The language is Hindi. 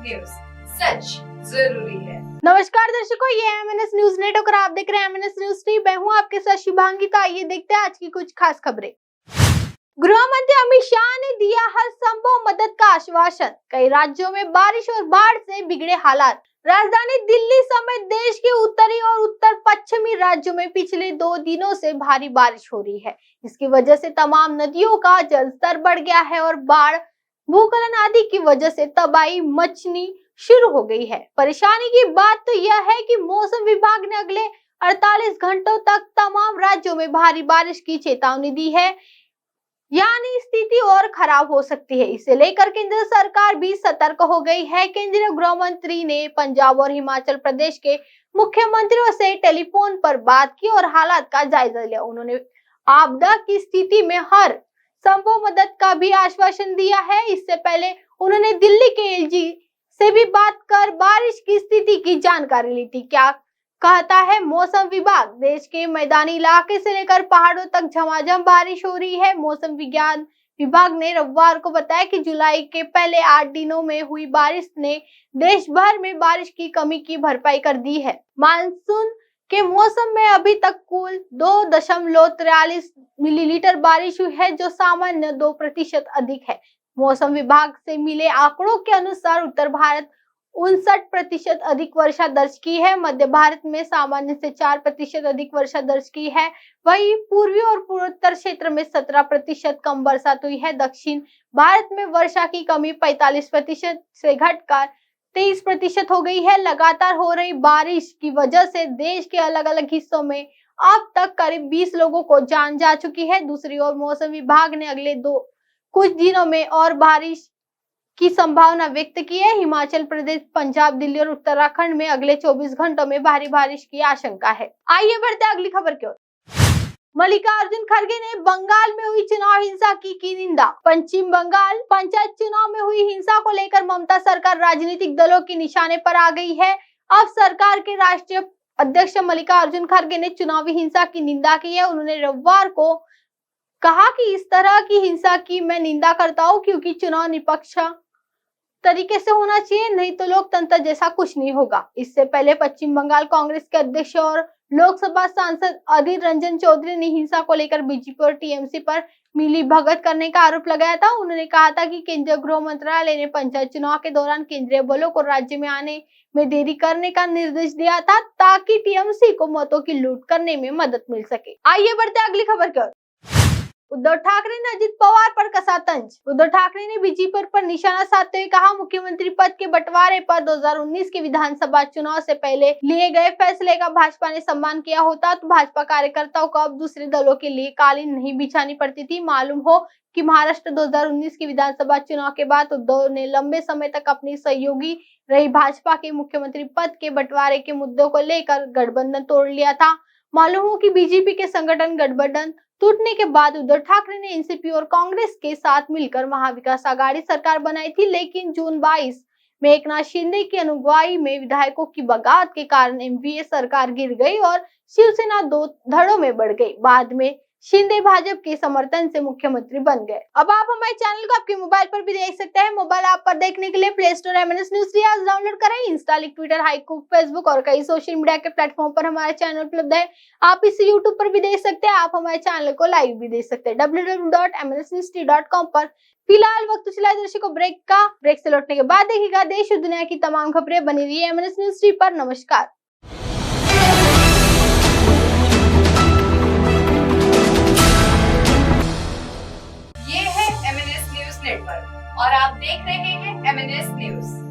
न्यूज, सच जरूरी है। नमस्कार दर्शकों, ये एमएनएस न्यूज नेटवर्क और आप देख रहे हैं एमएनएस न्यूज टीवी। मैं हूं आपके साथ शुभांगी। तो आइए देखते हैं आज की कुछ खास खबरें। गृह मंत्री अमित शाह ने दिया हर संभव मदद का आश्वासन। कई राज्यों में बारिश और बाढ़ से बिगड़े हालात। राजधानी दिल्ली समेत देश के उत्तरी और उत्तर पश्चिमी राज्यों में पिछले 2 दिनों से भारी बारिश हो रही है। इसकी वजह से तमाम नदियों का जलस्तर बढ़ गया है और बाढ़, भूस्खलन आदि की वजह से तबाही मचनी शुरू हो गई है। परेशानी की बात तो यह है कि मौसम विभाग ने अगले 48 घंटों तक तमाम राज्यों में भारी बारिश की चेतावनी दी है, यानी स्थिति और खराब हो सकती है। इसे लेकर केंद्र सरकार भी सतर्क हो गई है। केंद्रीय गृह मंत्री ने पंजाब और हिमाचल प्रदेश के मुख्यमंत्रियों से टेलीफोन पर बात की और हालात का जायजा लिया। उन्होंने आपदा की स्थिति में हर संभव मदद का भी आश्वासन दिया है। इससे पहले उन्होंने दिल्ली के एलजी से भी बात कर बारिश की स्थिति की जानकारी ली थी। क्या कहता है मौसम विभाग? देश के मैदानी इलाके से लेकर पहाड़ों तक झमाझम बारिश हो रही है। मौसम विज्ञान विभाग ने रविवार को बताया कि जुलाई के पहले 8 दिनों में हुई बारिश ने देश भर में बारिश की कमी की भरपाई कर दी है। मानसून के मौसम में अभी तक कुल 2.43 मिलीलीटर बारिश हुई है, जो सामान्य 2% अधिक है। मौसम विभाग से मिले आंकड़ों के अनुसार उत्तर भारत 59% अधिक वर्षा दर्ज की है। मध्य भारत में सामान्य से 4% अधिक वर्षा दर्ज की है। वहीं पूर्वी और पूर्वोत्तर क्षेत्र में 17% कम बरसात हुई है। दक्षिण भारत में वर्षा की कमी 45% से घटकर 23% हो गई है। लगातार हो रही बारिश की वजह से देश के अलग अलग हिस्सों में अब तक करीब 20 लोगों को जान जा चुकी है। दूसरी ओर मौसम विभाग ने अगले कुछ दिनों में और बारिश की संभावना व्यक्त की है। हिमाचल प्रदेश, पंजाब, दिल्ली और उत्तराखंड में अगले 24 घंटों में भारी बारिश की आशंका है। आइए बढ़ते हैं अगली खबर की ओर। मल्लिकार्जुन खड़गे ने बंगाल में हुई चुनाव हिंसा की निंदा। पश्चिम बंगाल पंचायत चुनाव में हुई हिंसा को लेकर ममता सरकार राजनीतिक दलों के निशाने पर आ गई है। अब सरकार के राष्ट्रीय अध्यक्ष मल्लिकार्जुन खड़गे ने चुनावी हिंसा की निंदा की है। उन्होंने रविवार को कहा कि इस तरह की हिंसा की मैं निंदा करता हूं, क्योंकि चुनाव निष्पक्ष तरीके से होना चाहिए, नहीं तो लोकतंत्र जैसा कुछ नहीं होगा। इससे पहले पश्चिम बंगाल कांग्रेस के अध्यक्ष और लोकसभा सांसद अधीर रंजन चौधरी ने हिंसा को लेकर बीजेपी और टीएमसी पर मिली भगत करने का आरोप लगाया था। उन्होंने कहा था कि केंद्रीय गृह मंत्रालय ने पंचायत चुनाव के दौरान केंद्रीय बलों को राज्य में आने में देरी करने का निर्देश दिया था, ताकि टीएमसी को मतों की लूट करने में मदद मिल सके। आइए बढ़ते अगली खबर की ओर। उद्धव ठाकरे ने अजित पवार पर कसा तंज। उद्धव ठाकरे ने बीजेपी पर निशाना साधते हुए कहा, मुख्यमंत्री पद के बंटवारे पर 2019 के विधानसभा चुनाव से पहले लिए गए फैसले का भाजपा ने सम्मान किया होता तो भाजपा कार्यकर्ताओं को अब दूसरे दलों के लिए कालीन नहीं बिछानी पड़ती थी। मालूम हो कि महाराष्ट्र 2019 के विधानसभा चुनाव के बाद उद्धव ने लंबे समय तक अपनी सहयोगी रही भाजपा के मुख्यमंत्री पद के बंटवारे के मुद्दों को लेकर गठबंधन तोड़ लिया था। मालूम हो कि बीजेपी के संगठन गठबंधन टूटने के बाद उद्धव ठाकरे ने एनसीपी और कांग्रेस के साथ मिलकर महाविकास आघाड़ी सरकार बनाई थी, लेकिन जून 22 में एकनाथ शिंदे की अगुवाई में विधायकों की बगावत के कारण एनडीए सरकार गिर गई और शिवसेना 2 धड़ों में बढ़ गई। बाद में शिंदे भाजपा के समर्थन से मुख्यमंत्री बन गए। अब आप हमारे चैनल को आपके मोबाइल पर भी देख सकते हैं। मोबाइल ऐप पर देखने के लिए प्ले स्टोर एमएनएस न्यूज आज डाउनलोड करें। इंस्टा, ट्विटर, हाइकू, फेसबुक और कई सोशल मीडिया के प्लेटफॉर्म पर हमारा चैनल उपलब्ध है। आप इसे यूट्यूब पर भी देख सकते हैं। आप हमारे चैनल को लाइव भी देख सकते हैं www.mnsnewstv.com पर। फिलहाल वक्त चला दर्शकों ब्रेक का। ब्रेक से लौटने के बाद देखिएगा देश और दुनिया की तमाम खबरें। बनी रही है एमएनएस न्यूज टीवी पर। नमस्कार। ये है एमएनएस न्यूज नेटवर्क और आप देख रहे हैं एमएनएस न्यूज।